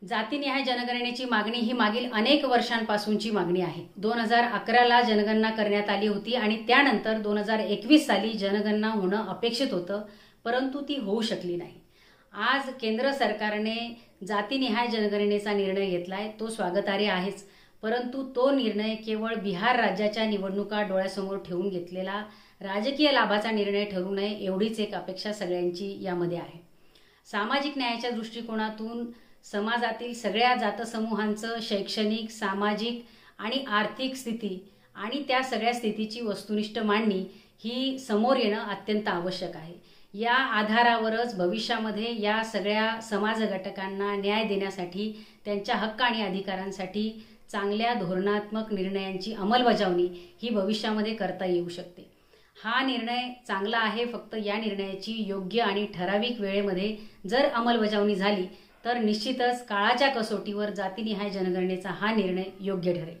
जातीनिहाय जनगणनेची मागणी ही मागील अनेक वर्षांपासूनची मागणी आहे। 2011ला जनगणना करण्यात आली होती आणि त्यानंतर 2021 साली जनगणना होणं अपेक्षित होतं, परंतु ती होऊ शकली नाही। आज केंद्र सरकारने जातीनिहाय जनगणनेचा निर्णय घेतलाय, तो स्वागतार्ह आहेच, परंतु तो निर्णय केवळ बिहार राज्याच्या निवडणुका डोळ्यासमोर ठेवून घेतलेला राजकीय लाभाचा निर्णय ठरू नये एवढीच एक अपेक्षा सगळ्यांची यामध्ये आहे। सामाजिक न्यायाच्या दृष्टिकोनातून समाजातील सगळ्या जातसमूहांचं शैक्षणिक, सामाजिक आणि आर्थिक स्थिती आणि त्या सगळ्या स्थितीची वस्तुनिष्ठ मांडणी ही समोर येणं अत्यंत आवश्यक आहे। या आधारावरच भविष्यामध्ये या सगळ्या समाज घटकांना न्याय देण्यासाठी, त्यांच्या हक्क आणि अधिकारांसाठी चांगल्या धोरणात्मक निर्णयांची अंमलबजावणी ही भविष्यामध्ये करता येऊ शकते। हा निर्णय चांगला आहे, फक्त या निर्णयाची योग्य आणि ठराविक वेळेमध्ये जर अंमलबजावणी झाली तर निश्चितच काळाच्या कसोटीवर जातीनिहाय जनगणनेचा हा निर्णय योग्य ठरेल।